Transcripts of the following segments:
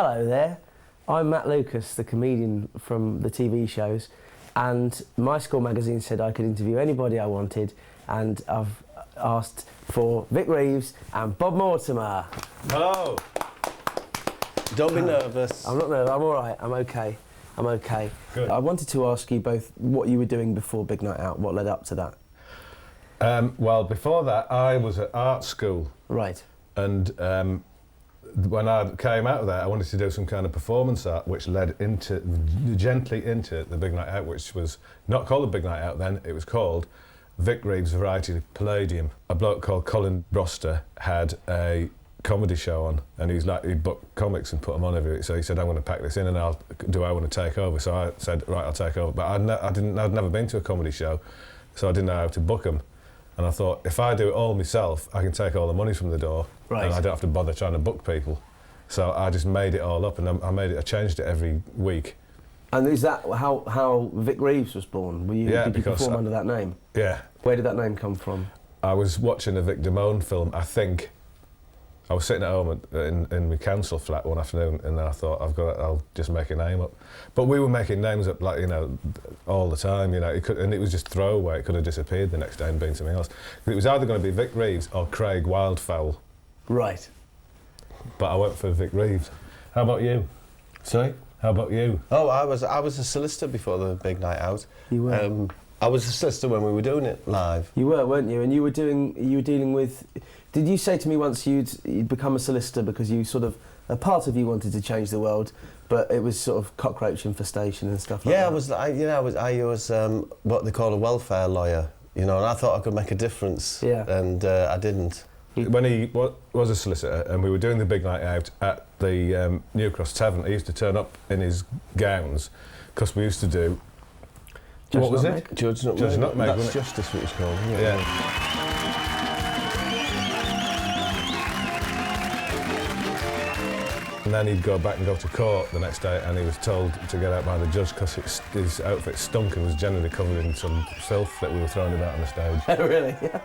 Hello there, I'm Matt Lucas, the comedian from the TV shows, and My School magazine said I could interview anybody I wanted, and I've asked for Vic Reeves and Bob Mortimer. Hello. Don't be nervous. I'm not nervous, I'm all right, I'm okay. Good. I wanted to ask you both what you were doing before Big Night Out, what led up to that? Well, before that, I was at art school. Right. And when I came out of that, I wanted to do some kind of performance art, which led gently into the Big Night Out, which was not called the Big Night Out then, it was called Vic Reeves Variety Palladium. A bloke called Colin Broster had a comedy show on, and he'd book comics and put them on every week. So he said, I'm going to pack this in and I want to take over? So I said, right, I'll take over. But I'd never been to a comedy show, so I didn't know how to book them. And I thought, if I do it all myself, I can take all the money from the door, right, and I don't have to bother trying to book people. So I just made it all up, and I changed it every week. And is that how Vic Reeves was born? Did you perform under that name? Yeah. Where did that name come from? I was watching a Vic Damone film, I think. I was sitting at home in my council flat one afternoon, and I thought, I'll just make a name up. But we were making names up, like, all the time, and it was just throwaway. It could have disappeared the next day and been something else. It was either going to be Vic Reeves or Craig Wildfowl. Right. But I went for Vic Reeves. How about you? Sorry? How about you? Oh, I was a solicitor before the Big Night Out. You were? I was a solicitor when we were doing it live. You were, weren't you? And you were dealing with... Did you say to me once you'd become a solicitor because a part of you wanted to change the world, but it was sort of cockroach infestation and stuff like that? I was what they call a welfare lawyer, and I thought I could make a difference. Yeah. And I didn't. When he was a solicitor and we were doing the Big Night Out at the New Cross Tavern, he used to turn up in his gowns, because we used to do... Judge what was Nutmeg? it? Judge Nutmeg. Judge Nutmeg, That's wasn't it? justice, what it's called, isn't it? Yeah. And then he'd go back and go to court the next day, and he was told to get out by the judge because his outfit stunk and was generally covered in some filth that we were throwing about on the stage. Oh, really? Yeah.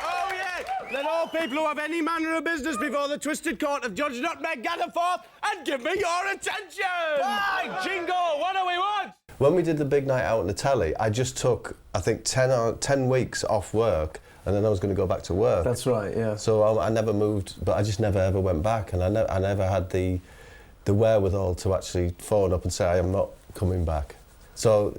Oh, yeah! Let all people who have any manner of business before the twisted court of Judge Nutmeg gather forth and give me your attention! Right, Jingo, what do we want? When we did the Big Night Out on the telly, I just took, I think, 10 weeks off work, and then I was going to go back to work. That's right, yeah. So I never moved, but I just never ever went back, and I never had the wherewithal to actually phone up and say I am not coming back. So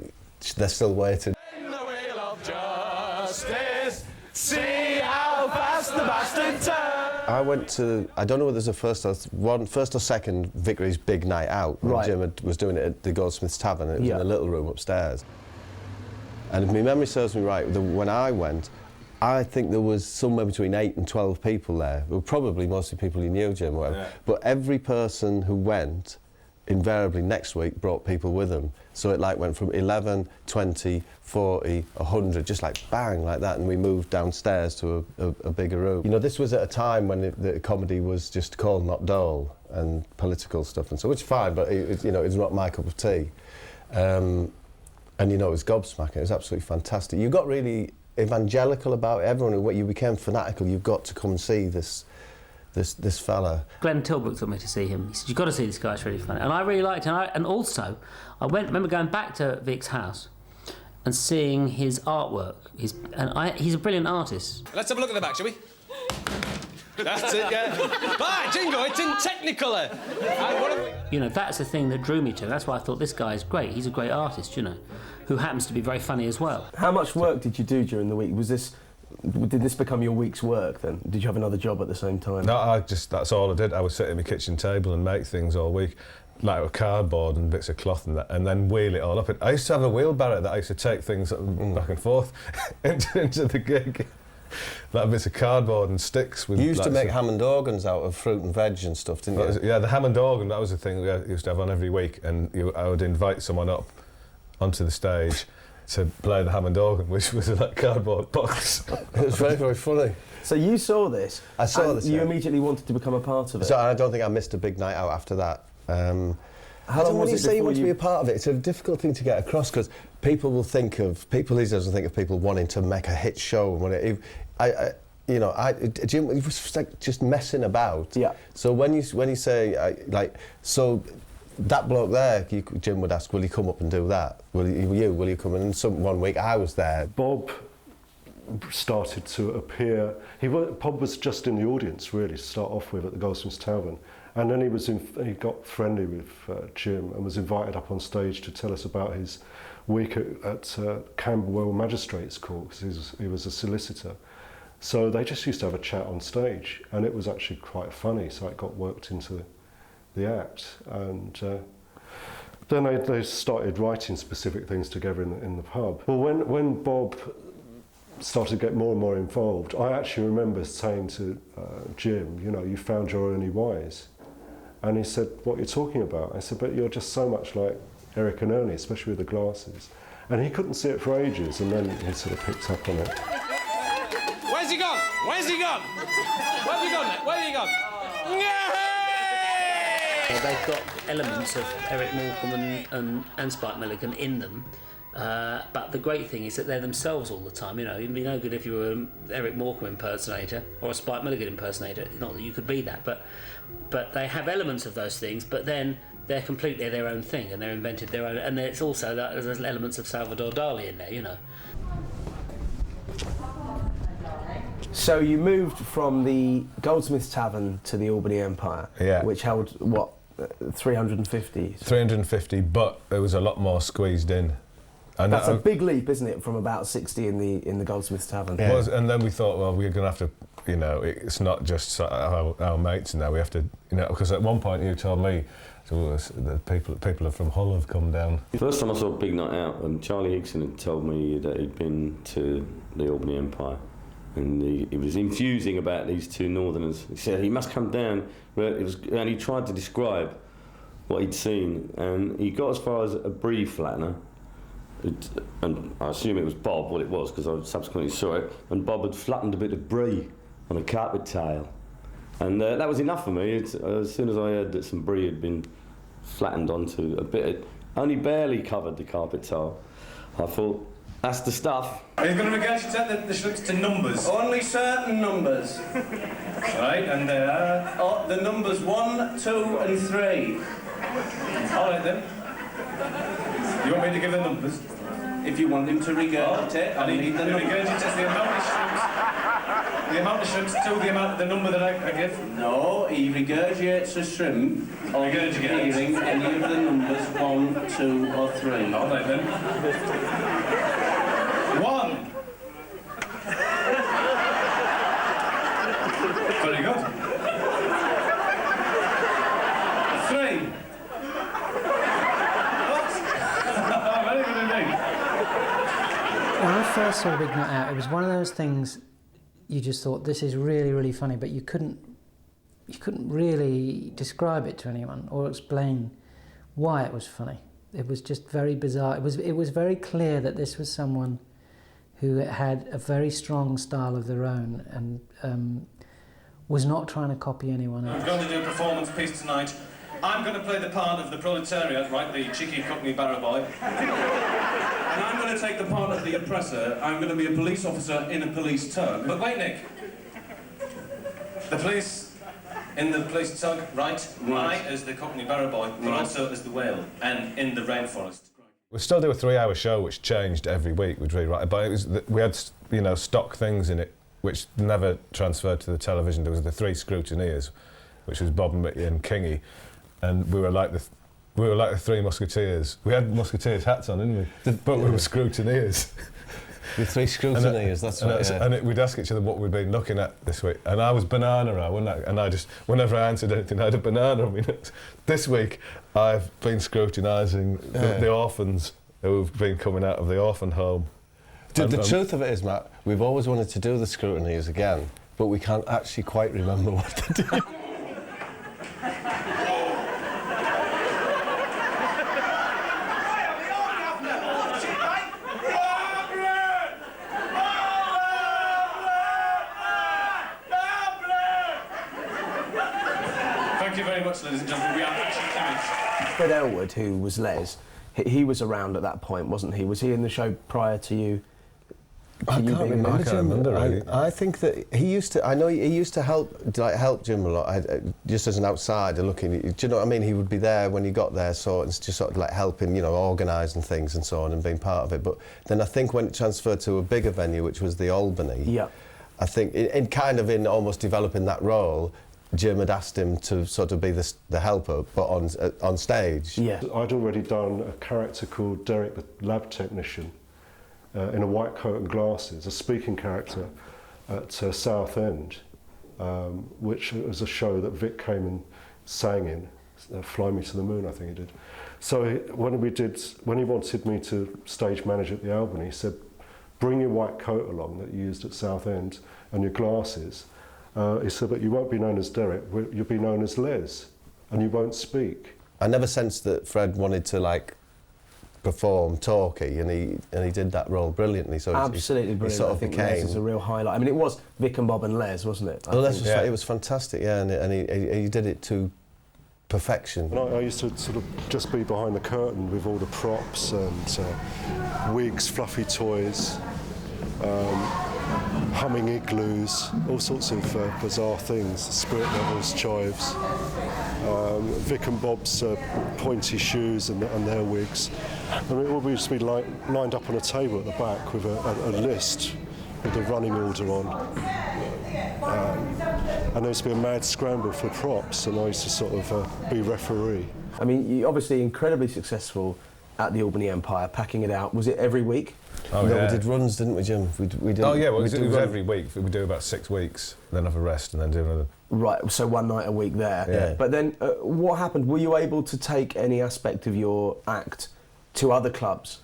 they're still waiting. In the wheel of justice, see how fast the bastard turns. I went to, I don't know whether there's a first or second Vic Reeves Big Night Out when Right. Jim was doing it at the Goldsmiths Tavern. It was Yeah. in a little room upstairs. And if my memory serves me right, when I went, I think there was somewhere between 8 and 12 people there. Well, probably mostly people you knew, Jim, whatever. Yeah. But every person who went, invariably next week, brought people with them. So it went from 11, 20, 40, 100, just bang, like that, and we moved downstairs to a bigger room. This was at a time when the comedy was just called not dull and political stuff, and so, which is fine, but it's not my cup of tea. And it was gobsmacking. It was absolutely fantastic. You got really evangelical about it. Everyone, you became fanatical. You've got to come and see this fella. Glenn Tilbrook took me to see him. He said, "You've got to see this guy, it's really funny." And I really liked it. And also, I remember going back to Vic's house and seeing his artwork. He's a brilliant artist. Let's have a look at the back, shall we? That's it, yeah. Right, Jingo, it's in Technicolor. That's the thing that drew me to him. That's why I thought this guy is great. He's a great artist, who happens to be very funny as well. How much work did you do during the week? Did this become your week's work then? Did you have another job at the same time? No, that's all I did. I would sit at my kitchen table and make things all week, like with cardboard and bits of cloth and that, and then wheel it all up. I used to have a wheelbarrow that I used to take things back and forth into the gig. Like bits of cardboard and sticks. With You used to make Hammond organs out of fruit and veg and stuff, didn't you? Yeah, the Hammond organ, that was the thing I used to have on every week, and I would invite someone up onto the stage to play the Hammond organ, which was in that cardboard box. It was very, very funny. So you saw this. I saw this. You immediately wanted to become a part of it. So I don't think I missed a Big Night Out after that. How long was you it say you before want to be a part of it? It's a difficult thing to get across because people these days will think of people wanting to make a hit show. you know, Jim was like just messing about. Yeah. So when you say so that bloke there, Jim would ask, will you come up and do that? Will you come in? And one week I was there. Bob started to appear. Bob was just in the audience really to start off with at the Goldsmiths Tavern, and then he got friendly with Jim and was invited up on stage to tell us about his week at Camberwell Magistrates Court, because he was a solicitor. So they just used to have a chat on stage, and it was actually quite funny, so it got worked into the act. And then they started writing specific things together in the pub. Well, when Bob started to get more and more involved, I actually remember saying to Jim, you know, you found your only wise. And he said, what are you talking about? I said, but you're just so much like Eric and Ernie, especially with the glasses. And he couldn't see it for ages, and then he sort of picked up on it. Where's he gone? Where's he gone? Where have you gone, mate? Where have you gone? They've got elements of Eric Morecambe and Spike Milligan in them, but the great thing is that they're themselves all the time. You know, it'd be no good if you were an Eric Morecambe impersonator or a Spike Milligan impersonator. Not that you could be that, but they have elements of those things. But then they're completely their own thing, and they're invented their own. And it's also that there's elements of Salvador Dali in there. You know. So you moved from the Goldsmiths Tavern to the Albany Empire, which held, what, 350? 350, but there was a lot more squeezed in. And that's a big leap, isn't it, from about 60 in the Goldsmiths Tavern? Yeah. And then we thought, well, we're going to have to, you know, it's not just our mates now, we have to, you know, because at one point you told me, the people from Hull have come down. The first time I saw Big Night Out, and Charlie Higson had told me that he'd been to the Albany Empire. And he was infusing about these two northerners. He said he must come down, and he tried to describe what he'd seen. And he got as far as a brie flattener, and I assume it was Bob, what it was, because I subsequently saw it. And Bob had flattened a bit of brie on a carpet tile, and that was enough for me. As soon as I heard that some brie had been flattened onto a bit, only barely covered the carpet tile, I thought, that's the stuff. Are you going to regurgitate the shrugs to numbers? Only certain numbers. Right, and they are? The numbers 1, 2 and 3. All right then. You want me to give the numbers? If you want him to regurgitate, I need the regurgitate the amount of shrugs. The amount of shrugs to the number that I give? No, he regurgitates a shrimp on hearing any of the numbers 1, 2 or 3. All right then. 1. Very good. 3. What? Very good indeed. When I first saw Big Night Out, it was one of those things you just thought, this is really, really funny, but you couldn't really describe it to anyone or explain why it was funny. It was just very bizarre. It was very clear that this was someone who had a very strong style of their own and was not trying to copy anyone else. I'm going to do a performance piece tonight. I'm going to play the part of the proletariat, right, the cheeky cockney barrow boy. And I'm going to take the part of the oppressor. I'm going to be a police officer in a police tug. But wait, Nick. The police in the police tug, right? I as the cockney barrow boy, but also as the whale, and in the rainforest. We still do a 3-hour show, which changed every week. We'd rewrite, but we had, you know, stock things in it, which never transferred to the television. There was the 3 scrutineers, which was Bob, Mickey, and Kingy, and we were like the 3 musketeers. We had musketeers hats on, didn't we? But we were scrutineers. The 3 scrutineers, that's right. Yeah. And we'd ask each other what we'd been looking at this week. And I was banana, wasn't I? And I just, whenever I answered anything, I had a banana on me. This week, I've been scrutinising the orphans who've been coming out of the orphan home. The truth of it is, Matt, we've always wanted to do the scrutineers again, but we can't actually quite remember what to do. Ladies and gentlemen, we are actually image. Fred Elwood, who was Les, he was around at that point, wasn't he? Was he in the show prior to you? I can't remember Jim. Really. I think that he used to. I know he used to help Jim a lot. Just as an outsider looking. Do you know what I mean? He would be there when he got there, just sort of like helping, you know, organising things and so on, and being part of it. But then I think when it transferred to a bigger venue, which was the Albany, yeah, I think in almost developing that role, Jim had asked him to sort of be the helper, but on stage. Yeah. I'd already done a character called Derek the lab technician in a white coat and glasses, a speaking character at Southend, which was a show that Vic came and sang in, Fly Me to the Moon, I think he did. So when he wanted me to stage manage at the Albany, he said, bring your white coat along that you used at Southend and your glasses. He said, but you won't be known as Derek, you'll be known as Les, and you won't speak. I never sensed that Fred wanted to like perform talky, and he did that role brilliantly. So absolutely brilliant. He sort of I think became. Les is a real highlight. I mean, it was Vic and Bob and Les, wasn't it? It was fantastic, yeah, and he did it to perfection. And I used to sort of just be behind the curtain with all the props and wigs, fluffy toys, humming igloos, all sorts of bizarre things, spirit levels, chives, Vic and Bob's pointy shoes and their wigs. I mean, it would just be lined up on a table at the back with a list with a running order on. And there used to be a mad scramble for props, and I used to sort of be referee. I mean, you're obviously incredibly successful at the Albany Empire, packing it out. Was it every week? Oh, yeah. We did runs, didn't we, Jim? We did. Oh, yeah, well, it was every week. We do about 6 weeks, then have a rest, and then do another. Right, so one night a week there. Yeah. But then, what happened? Were you able to take any aspect of your act to other clubs?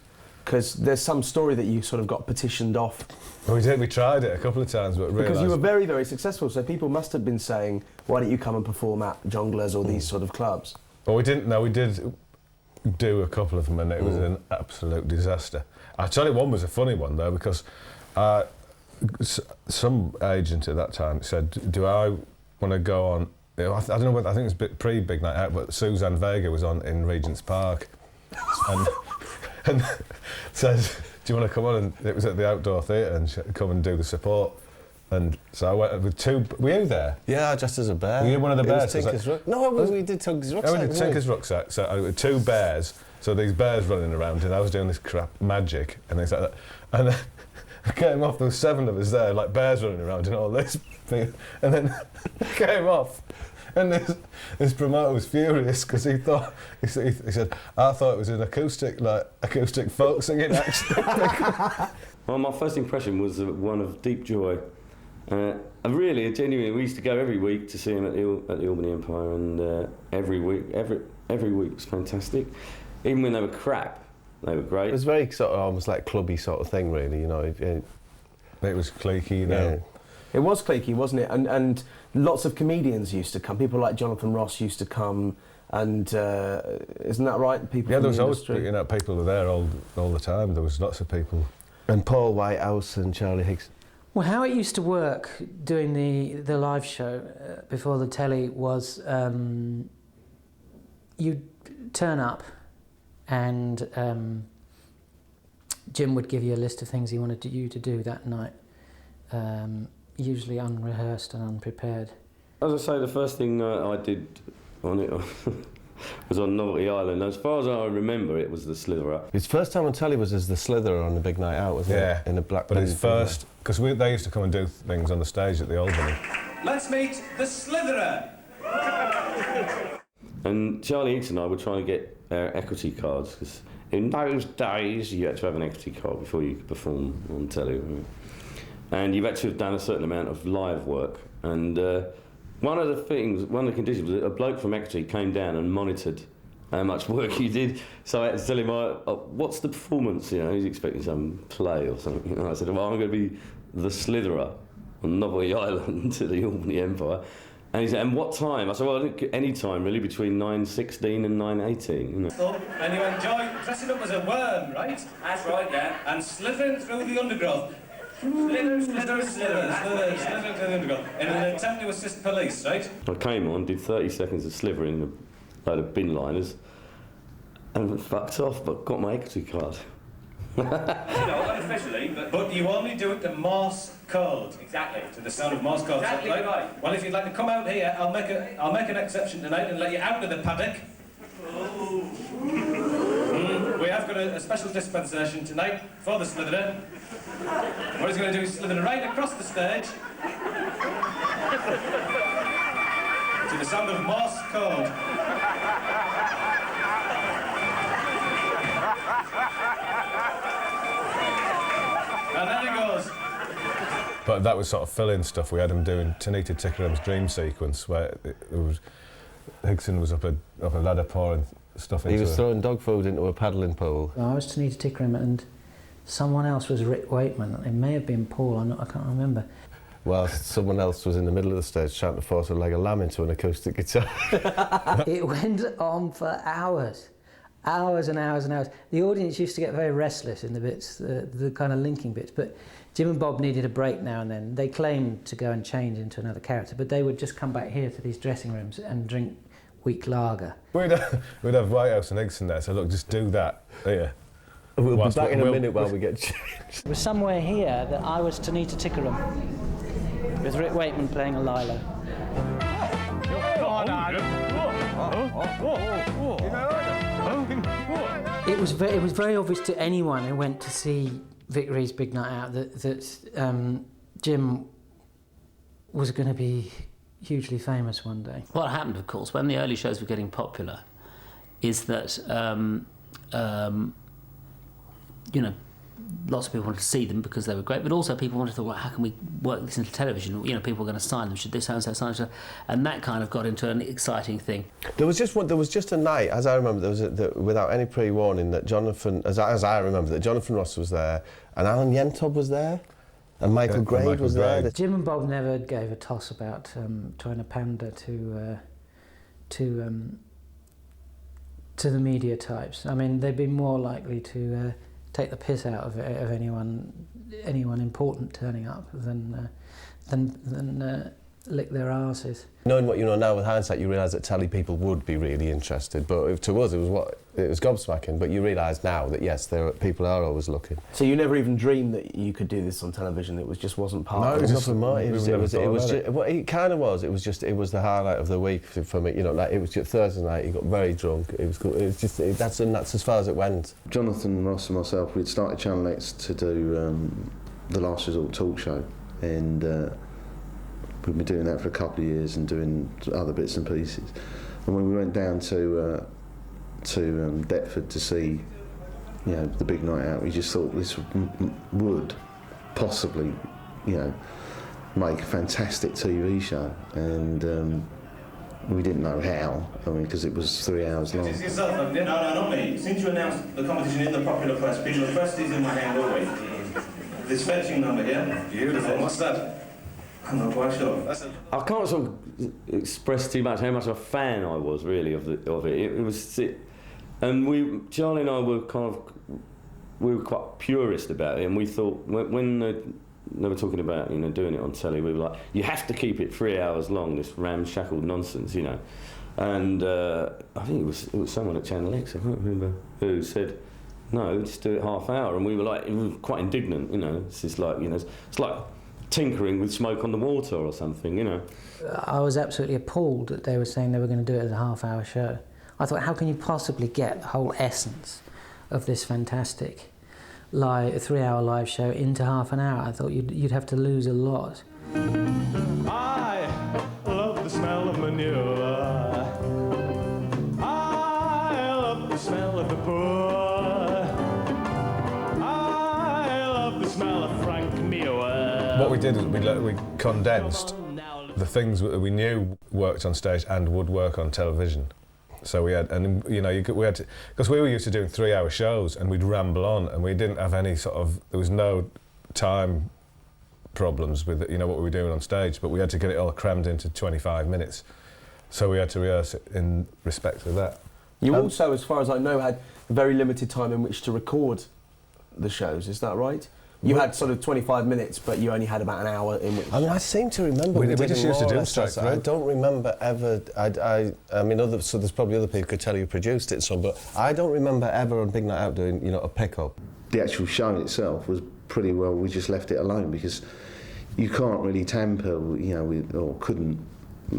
Because there's some story that you sort of got petitioned off. Well, we did. We tried it a couple of times, but realised... Because you were very, very successful, so people must have been saying, why don't you come and perform at Jongleurs or these sort of clubs? Well, we didn't. No, we did do a couple of them, and it was an absolute disaster. I tell you, one was a funny one though, because some agent at that time said, "Do I want to go on?" You know, I don't know whether, I think it was pre-Big Night Out, but Suzanne Vega was on in Regent's Park, and said, "Do you want to come on?" And it was at the outdoor theatre, and come and do the support. And so I went with two. Were you there? Yeah, I dressed as a bear. Were you one of the bears? Tinker's No, we did Tinker's rucksack. Oh, we did Tinker's rucksack. So I with two bears. So these bears running around, and I was doing this crap magic and things like that. And then I came off. There were 7 of us there, like bears running around and all this thing. And then I came off. And this promoter was furious because he said, I thought it was an acoustic folk singing actually. Well, my first impression was one of deep joy. Genuinely, we used to go every week to see him at the Albany Empire, and every week was fantastic. Even when they were crap, they were great. It was very sort of almost like clubby sort of thing, really. You know, it was cliquey, you know. Yeah. It was cliquey, wasn't it? And lots of comedians used to come. People like Jonathan Ross used to come, and isn't that right? People. Yeah, from there was the always industry. people were there all the time. There was lots of people. And Paul Whitehouse and Charlie Higgs. Well, how it used to work doing the live show before the telly was you'd turn up and Jim would give you a list of things he wanted you to do that night, usually unrehearsed and unprepared. As I say, the first thing I did on it was on Novelty Island. As far as I remember, it was the Slitherer. His first time on telly was as the Slitherer on the Big Night Out, wasn't it? In a black. But his first, because they used to come and do things on the stage at the Albany. Let's meet the Slitherer. And Charlie Higgs and I were trying to get our equity cards, because in those days you had to have an equity card before you could perform on telly. Right? And you had to have done a certain amount of live work. And one of the conditions was that a bloke from equity came down and monitored how much work you did. So I had to tell him, what's the performance? You know, he's expecting some play or something. And I said, well, I'm going to be the Slitherer on Novelty Island to the Albany Empire. And he said, and what time? I said, well, any time really, between 9:16 and 9:18. You know. Oh, and you enjoy dressing up as a worm, right? That's right, yeah. And slithering through the undergrowth. Slither through the undergrowth. In an attempt to assist police, right? I came on, did 30 seconds of slithering, a load of bin liners, and fucked off, but got my equity card. Unofficially, but you only do it to Morse code. Exactly. To the sound of Morse code. Exactly right. Well, if you'd like to come out here, I'll make an exception tonight and let you out of the paddock. We have got a special dispensation tonight for the Slytherin. What he's going to do is slither right across the stage to the sound of Morse code. And then it goes. But that was sort of fill-in stuff. We had him doing Tanita Tickeram's dream sequence where Higson was up a ladder pouring stuff into He was throwing dog food into a paddling pool. I was Tanita Tickeram and someone else was Rick Wakeman. It may have been Paul, I can't remember. Whilst someone else was in the middle of the stage trying to force a leg of lamb into an acoustic guitar. It went on for hours. Hours and hours and hours. The audience used to get very restless in the bits, the kind of linking bits, but Jim and Bob needed a break now and then. They claimed to go and change into another character, but they would just come back here to these dressing rooms and drink weak lager. We'd have Whitehouse and Higson there, so look, just do that here. We'll be back in a minute while we get changed. It was somewhere here that I was Tanita Tickeram, with Rick Wakeman playing a lilo. It was very obvious to anyone who went to see Vic Reeves' Big Night Out that Jim was going to be hugely famous one day. What happened, of course, when the early shows were getting popular, is that you know, lots of people wanted to see them because they were great, but also people wanted to think, well, how can we work this into television? You know, people are going to sign them. Should this so and so sign them? And that kind of got into an exciting thing. There was just a night, as I remember, without any pre-warning, that Jonathan, as I remember, that Jonathan Ross was there, and Alan Yentob was there, and Michael Grade was there. Jim and Bob never gave a toss about trying to pander to the media types. I mean, they'd be more likely to take the piss out of anyone important turning up than lick their arses. Knowing what you know now with hindsight, you realise that telly people would be really interested, but to us it was gobsmacking. But you realise now that yes, people are always looking. So you never even dreamed that you could do this on television? It just wasn't part No, of it was nothing more. It was it kind of was. It was the highlight of the week for me. You know, like it was just Thursday night. You got very drunk. It was cool. It was just that's as far as it went. Jonathan Ross and myself, we'd started Channel X to do the Last Resort talk show, and we've been doing that for a couple of years and doing other bits and pieces. And when we went down to Deptford to see, you know, the Big Night Out, we just thought this would possibly, you know, make a fantastic TV show. And we didn't know how. I mean, because it was 3 hours long. It's yourself, no, not me. Since you announced the competition in the popular press, the press is in my hand always. This fetching number here, beautiful. What's that? I'm not quite sure. I can't sort of express too much how much of a fan I was really of it. It was, and Charlie and I were we were quite purist about it, and we thought when they were talking about, you know, doing it on telly, we were like, you have to keep it 3 hours long, this ramshackle nonsense, you know. And I think it was someone at Channel X, I can't remember who, said, no, just do it half hour, and we were like, quite indignant, you know. It's just like, you know, it's like tinkering with smoke on the water or something, you know. I was absolutely appalled that they were saying they were going to do it as a half-hour show. I thought, how can you possibly get the whole essence of this fantastic 3-hour live show into half an hour? I thought you'd have to lose a lot. I love the smell of manure. I love the smell of the poor. I love the smell of Frank Muir. What we did is we condensed the things that we knew worked on stage and would work on television. So we had, and you know, because we were used to doing 3-hour shows and we'd ramble on, and we didn't have any there was no time problems with, you know, what we were doing on stage, but we had to get it all crammed into 25 minutes. So we had to rehearse it in respect of that. You also, as far as I know, had very limited time in which to record the shows, is that right? You had sort of 25 minutes, but you only had about an hour in which... I mean, I seem to remember we just used to do straight through. I don't remember ever... I mean, so there's probably other people who could tell you produced it, but I don't remember ever on Big Night Out doing, you know, a pick-up. the actual show itself was pretty well, we just left it alone, because you can't really tamper, you know, with, or couldn't,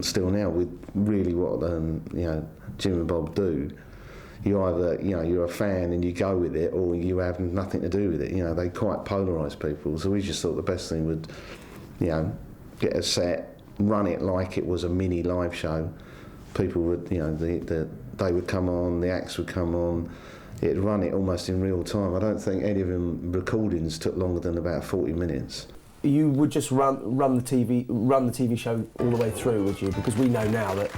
still now, with really what, you know, Jim and Bob do. You either, you know, you're a fan and you go with it, or you have nothing to do with it. You know, they quite polarise people. So we just thought the best thing would, you know, get a set, run it like it was a mini live show. People would, you know, they would come on, the acts would come on. It'd run it almost in real time. I don't think any of them recordings took longer than about 40 minutes. You would just run the TV show all the way through, would you? Because we know now that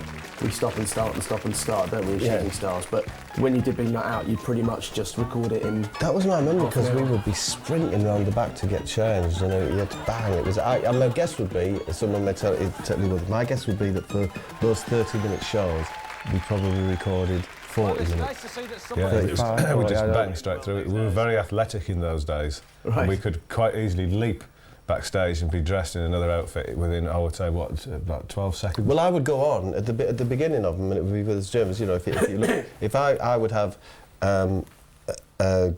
we stop and start and stop and start, don't we, Shooting Stars? But when you did Big Night Out, you'd pretty much just record it in. That was my memory, because we would be sprinting around the back to get changed, and you had to bang. It was. My guess would be, someone may tell me with. My guess would be that for those 30-minute shows, we probably recorded 40 minutes. Nice to see that we just banged straight through it. We were very athletic in those days. Right. And we could quite easily leap backstage and be dressed in another outfit within, I would say, what, about 12 seconds? Well, I would go on at the beginning of them, and it would be with us Germans. You know, if you look, if I would have,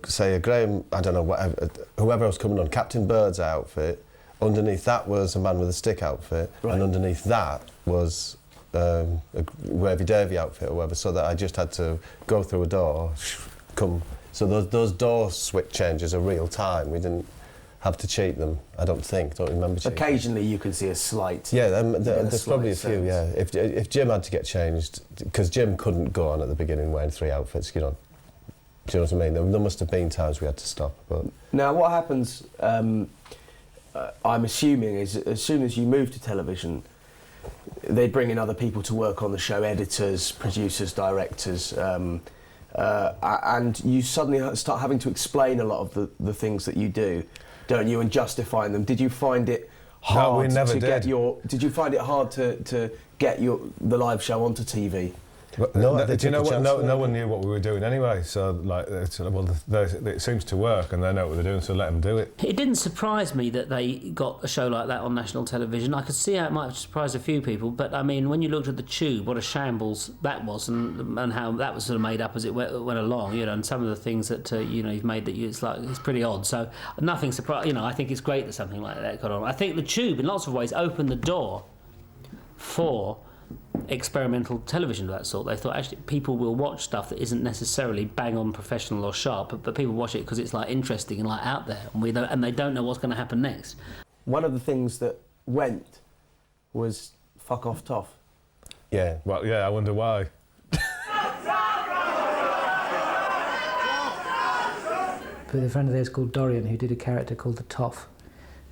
say, a Graham, I don't know, whatever, whoever was coming on, Captain Bird's outfit. Underneath that was a Man with a Stick outfit, and underneath that was a Wavy Davy outfit or whatever. So that I just had to go through a door, come. So those door switch changes are real time. We didn't have to cheat them, I don't remember cheating. Occasionally you could see a slight. Yeah, there's probably a few, sense. yeah. If Jim had to get changed, because Jim couldn't go on at the beginning wearing 3 outfits, you know. Do you know what I mean? There must have been times we had to stop. But now, what happens, I'm assuming, is as soon as you move to television, they bring in other people to work on the show, editors, producers, directors, and you suddenly start having to explain a lot of the things that you do, don't you, and justifying them. Did you find it hard No, we never to did. Did you find it hard to get the live show onto TV? No, do you know what? No one knew what we were doing anyway. So, like, it seems to work, and they know what they're doing, so let them do it. It didn't surprise me that they got a show like that on national television. I could see how it might have surprised a few people, but I mean, when you looked at the Tube, what a shambles that was, and how that was sort of made up as it went along, you know, and some of the things that you know you've made that it's pretty odd. So nothing surprised. You know, I think it's great that something like that got on. I think the Tube, in lots of ways, opened the door for experimental television of that sort. They thought actually people will watch stuff that isn't necessarily bang on professional or sharp, but people watch it because it's like interesting and like out there, and they don't know what's going to happen next. One of the things that went was fuck off Toff. yeah. Well, yeah, I wonder why. With a friend of theirs called Dorian, who did a character called the Toff,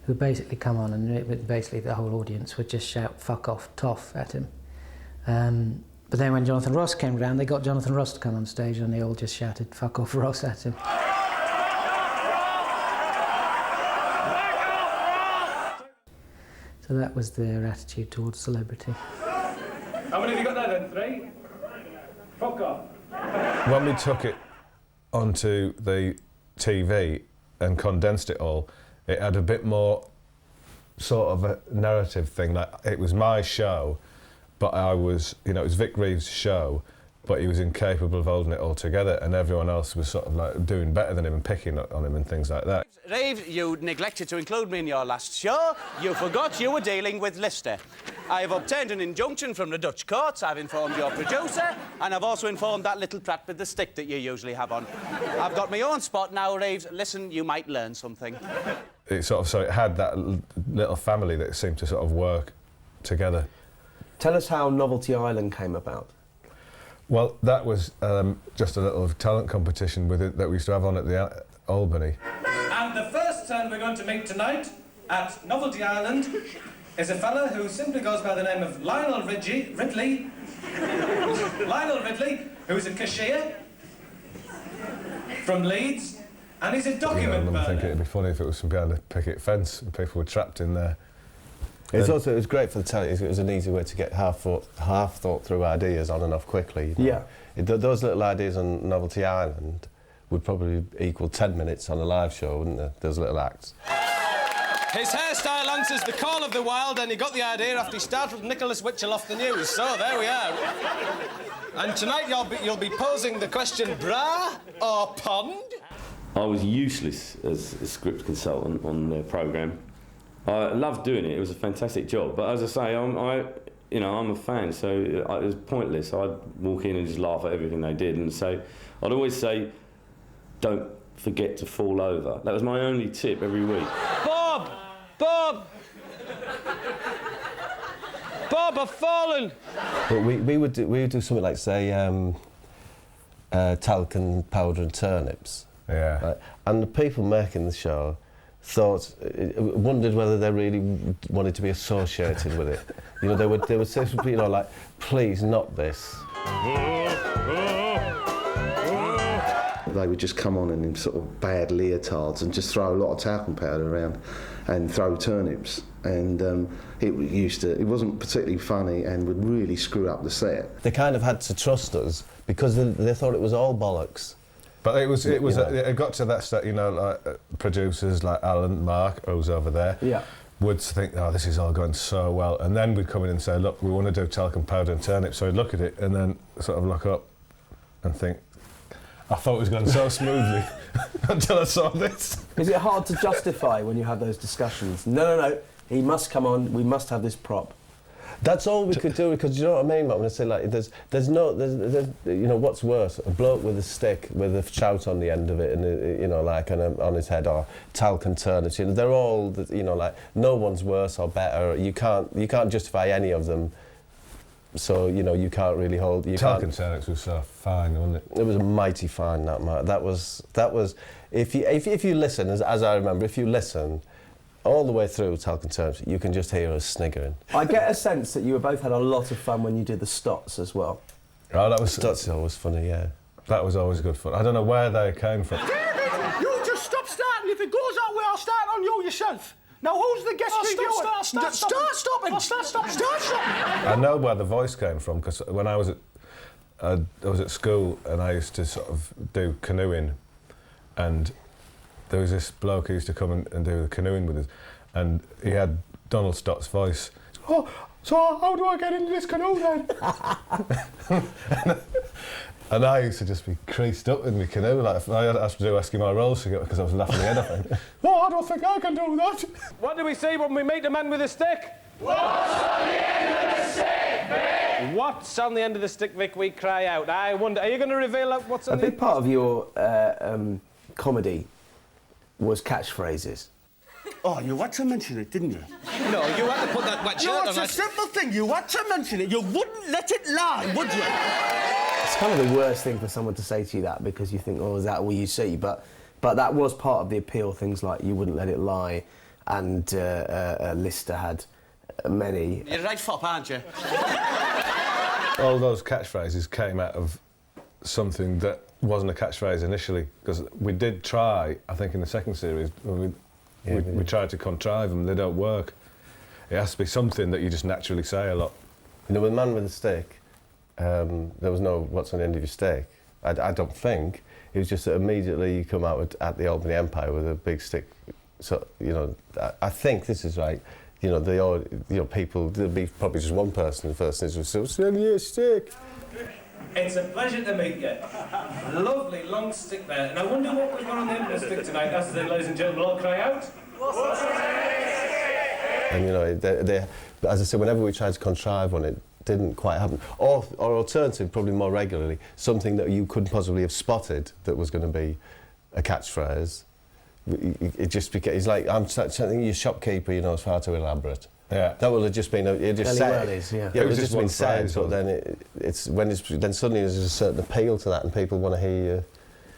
who would basically come on and basically the whole audience would just shout "fuck off, Toff" at him. But then when Jonathan Ross came round, they got Jonathan Ross to come on stage, and they all just shouted "fuck off, Ross" at him. So that was their attitude towards celebrity. How many have you got now then? 3? Fuck off. When we took it onto the TV and condensed it all, it had a bit more sort of a narrative thing. Like, it was my show, but I was, you know, it was Vic Reeves' show, but he was incapable of holding it all together, and everyone else was sort of like doing better than him and picking on him and things like that. Reeves, you neglected to include me in your last show. You forgot you were dealing with Lister. I have obtained an injunction from the Dutch courts. I've informed your producer, and I've also informed that little prat with the stick that you usually have on. I've got my own spot now, Reeves. Listen, you might learn something. It sort of, so it had that little family that seemed to sort of work together. Tell us how Novelty Island came about. Well, that was just a little talent competition with it that we used to have on at the Albany. And the first man we're going to meet tonight at Novelty Island is a fella who simply goes by the name of Lionel Ridley. Lionel Ridley, who's a cashier from Leeds, and he's a document I think burner. it'd be funny if it was from behind a picket fence and people were trapped in there. It was great for the telly. It was an easy way to get half thought through ideas on and off quickly. You know? Yeah. Those little ideas on Novelty Island would probably equal 10 minutes on a live show, wouldn't they? Those little acts. His hairstyle answers the call of the wild, and he got the idea after he startled Nicholas Witchell off the news. So there we are. And tonight you'll be posing the question: bra or pond? I was useless as a script consultant on their programme. I loved doing it. It was a fantastic job. But as I say, I'm a fan, so it was pointless. I'd walk in and just laugh at everything they did, and so I'd always say, "Don't forget to fall over." That was my only tip every week. Bob, I've fallen. But we would do something like, say, talcum powder and turnips. Yeah. Right? And the people making the show wondered whether they really wanted to be associated with it. You know, they would say, you know, like, please, not this. They would just come on in sort of bad leotards and just throw a lot of talcum powder around and throw turnips. And it wasn't particularly funny and would really screw up the set. They kind of had to trust us because they thought it was all bollocks. But it got to that state, you know, like producers like Alan, Mark, who's over there, would think, oh, this is all going so well. And then we'd come in and say, look, we want to do talcum powder and turnips. So we'd look at it and then sort of look up and think, I thought it was going so smoothly until I saw this. Is it hard to justify when you have those discussions? No, he must come on, we must have this prop. That's all we could do, because you know what I mean, Matt, when I say, like, there's you know, what's worse, a bloke with a stick with a shout on the end of it and, you know, like, on his head, or talcum turnips, you know, they're all, you know, like, no one's worse or better. You can't justify any of them. So, you know, you can't really hold... Talcum turnips was so fine, wasn't it? It was mighty fine, that, Mark. That was... If you listen, as I remember, if you listen all the way through talcum turnips, you can just hear us sniggering. I get a sense that you both had a lot of fun when you did the stots as well. Oh, that was... Stots always funny, yeah. That was always good fun. I don't know where they came from. David, you just stop starting. If it goes that way, I'll start on you yourself. Now, who's the guest reviewer? Stop. I know where the voice came from, because when I was at school and I used to sort of do canoeing, and there was this bloke who used to come and do the canoeing with us, and he had Donald Stott's voice. Oh, so how do I get into this canoe then? And I used to just be creased up in my canoe, like I had to do Eskimo rolls because I was laughing my head off. Oh, I don't think I can do that. What do we see when we meet a man with a stick? What's on the end of the stick, Vic? What's on the end of the stick, Vic? We cry out. I wonder, are you going to reveal what's on A big part of your comedy was catchphrases. Oh, you had to mention it, didn't you? No, you had to put that wet shirt on. It's a simple thing. You had to mention it. You wouldn't let it lie, would you? It's kind of the worst thing for someone to say to you that, because you think, oh, is that all you see? But that was part of the appeal. Things like you wouldn't let it lie, and Lister had many. You're right fop, aren't you? All those catchphrases came out of something that wasn't a catchphrase initially, because we did try, I think in the second series, we tried to contrive them, they don't work. It has to be something that you just naturally say a lot. You know, with Man with a Stick, there was no what's on the end of your stick. I don't think. It was just that immediately you come out at the Albany Empire with a big stick. So, you know, I think this is right. You know, people, there'll be probably just one person, the first thing is, what's on your stick? It's a pleasure to meet you. Lovely long stick there. And I wonder what we've got on the end of the stick tonight. That's the ladies and gentlemen, all cry out. And you know, as I said, whenever we tried to contrive one, it didn't quite happen. Or alternative, probably more regularly, something that you couldn't possibly have spotted that was going to be a catchphrase. It just became, it's like, I'm thinking your shopkeeper, you know, is far too elaborate. Yeah. That would have just been, it just said. Yeah. Yeah, it would have just been said, phrase, but then then suddenly there's a certain appeal to that and people want to hear you.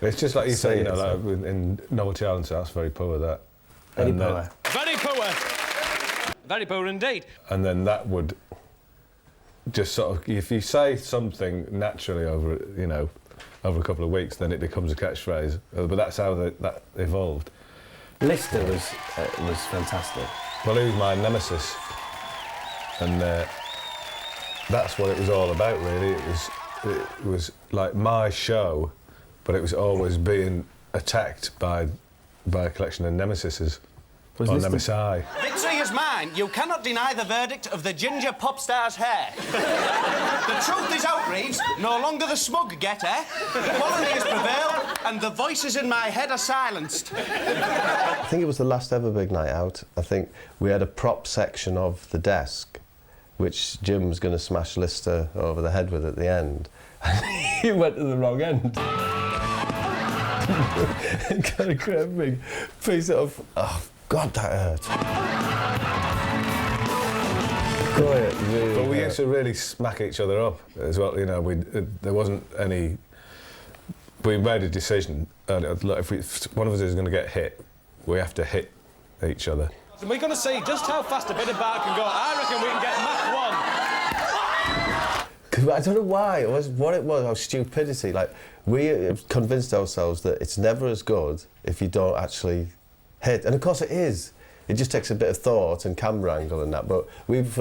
It's just like you say, you know, so. like in Novelty Island, so that's very poor, that. Very poor. Very poor. Very poor indeed. And then that would just sort of, if you say something naturally over a couple of weeks, then it becomes a catchphrase. But that's how that evolved. Lister was fantastic. Well, he was my nemesis, and that's what it was all about, really. It was like my show, but it was always being attacked by a collection of nemesises, or nemesi. Victory is mine. You cannot deny the verdict of the ginger pop star's hair. The truth is out, Reeves. No longer the smug getter. Quality has prevailed, and the voices in my head are silenced. I think it was the last ever big night out. I think we had a prop section of the desk, which Jim was going to smash Lister over the head with at the end. He went to the wrong end. Got a great big piece of... Oh, God, that hurt. Really but we used to really smack each other up as well. You know, there wasn't any. We made a decision. Look, if one of us is going to get hit, we have to hit each other. And we're going to see just how fast a bit of bar can go. I reckon we can get Mach 1. Because I don't know why. It was what it was. Our stupidity. Like we convinced ourselves that it's never as good if you don't actually hit, and of course it is. It just takes a bit of thought and camera angle and that, but we used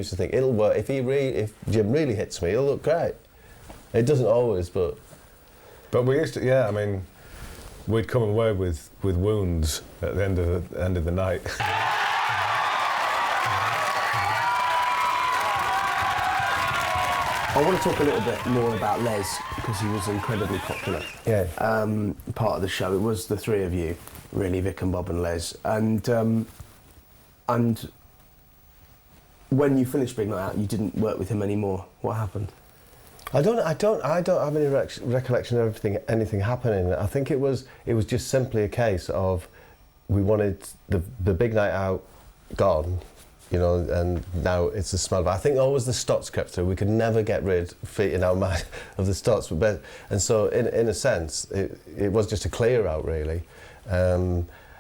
to think it'll work. If Jim really hits me, it'll look great. It doesn't always, but we used to. Yeah, I mean, we'd come away with wounds at the end of the night. I want to talk a little bit more about Les because he was incredibly popular. Yeah. Part of the show. It was the three of you. Really, Vic and Bob and Les, and when you finished Big Night Out, you didn't work with him anymore. What happened? I don't have any recollection of anything happening. I think it was just simply a case of we wanted the Big Night Out gone, you know, and now it's the smell. But I think always the Stots crept through. We could never get rid in our mind of the Stots, and so in a sense, it was just a clear out really.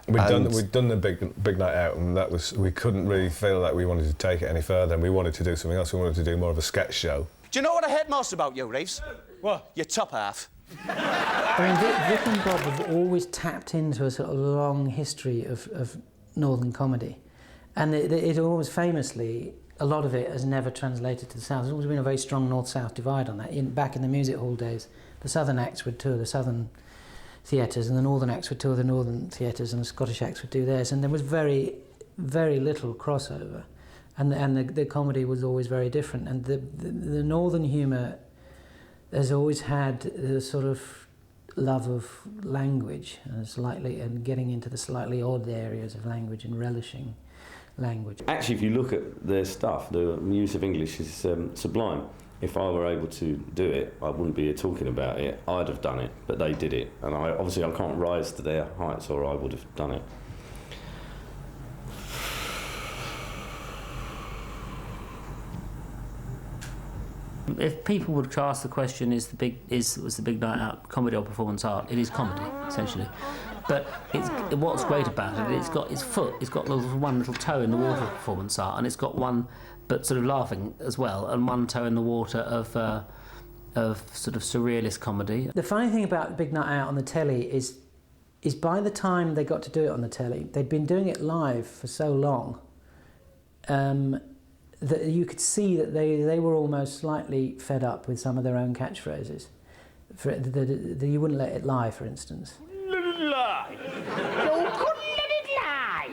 We'd done the big night out, and that was, we couldn't really feel like we wanted to take it any further, and we wanted to do something else. We wanted to do more of a sketch show. Do you know what I hate most about you, Reeves? What? Your top half. I mean, Vic and Bob have always tapped into a sort of long history of northern comedy, and it always famously, a lot of it has never translated to the south. There's always been a very strong north-south divide on that. Back in the music hall days, the southern acts would tour the southern theatres, and the northern acts would tour the northern theatres, and the Scottish acts would do theirs, and there was very, very little crossover, and the comedy was always very different, and the northern humour has always had the sort of love of language and getting into the slightly odd areas of language and relishing language. Actually, if you look at their stuff, the use of English is sublime. If I were able to do it, I wouldn't be here talking about it. I'd have done it, but they did it. And obviously I can't rise to their heights, or I would have done it. If people would ask the question, was the Big Night Out comedy or performance art? It is comedy, essentially. But what's great about it, it's got one little toe in the water of performance art, and it's got one, but sort of laughing as well, and one toe in the water of sort of surrealist comedy. The funny thing about Big Night Out on the telly is by the time they got to do it on the telly, they'd been doing it live for so long that you could see that they were almost slightly fed up with some of their own catchphrases. You wouldn't let it lie, for instance. Lie. You couldn't let it lie.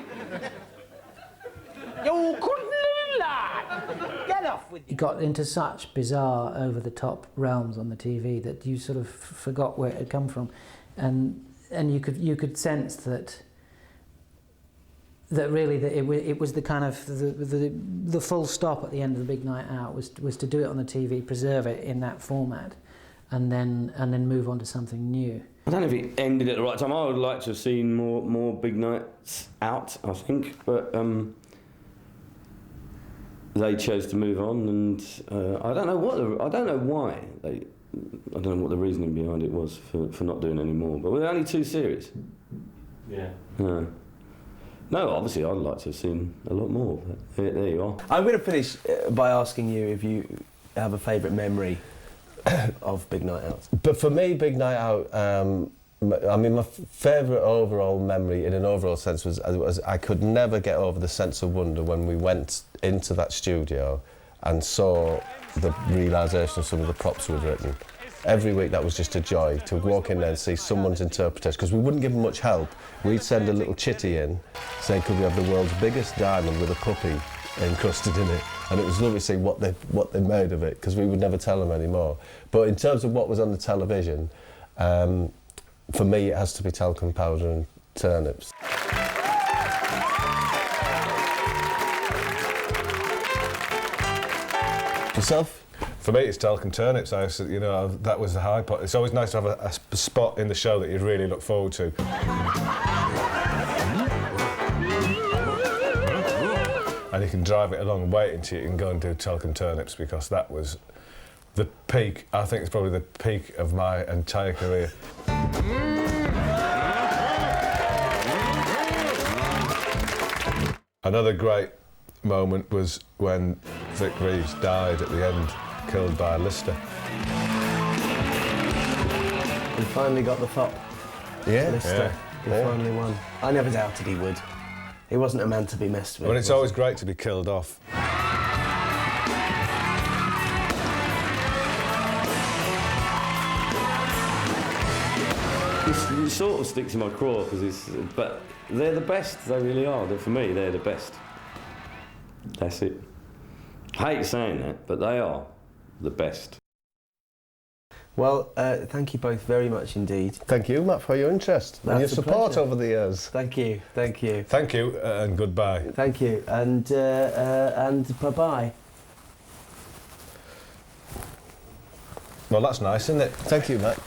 You couldn't let it lie. Get off with you. It got into such bizarre, over-the-top realms on the TV that you sort of forgot where it had come from, and you could sense that really it was the kind of the full stop at the end of the Big Night Out was to do it on the TV, preserve it in that format, and then move on to something new. I don't know if it ended at the right time. I would like to have seen more Big Nights Out, I think, but they chose to move on, and I don't know why. I don't know what the reasoning behind it was for not doing any more. But we're only 2 series. Yeah. No, obviously I'd like to have seen a lot more. But there you are. I'm going to finish by asking you if you have a favourite memory of Big Night Out. But for me, Big Night Out, I mean, my favourite overall memory, in an overall sense, was I could never get over the sense of wonder when we went into that studio and saw the realisation of some of the props we'd written. Every week that was just a joy to walk in there and see someone's interpretation, because we wouldn't give them much help. We'd send a little chitty in saying, could we have the world's biggest diamond with a puppy encrusted in it, and it was lovely to see what they made of it, because we would never tell them anymore. But in terms of what was on the television, for me it has to be talcum powder and turnips. Yourself? For me, it's talcum turnips. You know, that was the high point. It's always nice to have a spot in the show that you really look forward to. And you can drive it along and wait until you can go and do talcum turnips, because that was the peak. I think it's probably the peak of my entire career. Another great moment was when Vic Reeves died at the end, killed by Lister. He finally got the fop. Yeah. Lister. He finally won. I never doubted he would. He wasn't a man to be messed with. Well, it's always great to be killed off. It sort of sticks in my craw, but they're the best, they really are. For me, they're the best. That's it. I hate saying that, but they are the best. Well, thank you both very much indeed. Thank you, Matt, for your interest and your support over the years. Thank you, thank you. Thank you, and goodbye. Thank you, and bye-bye. Well, that's nice, isn't it? Thank you, Matt.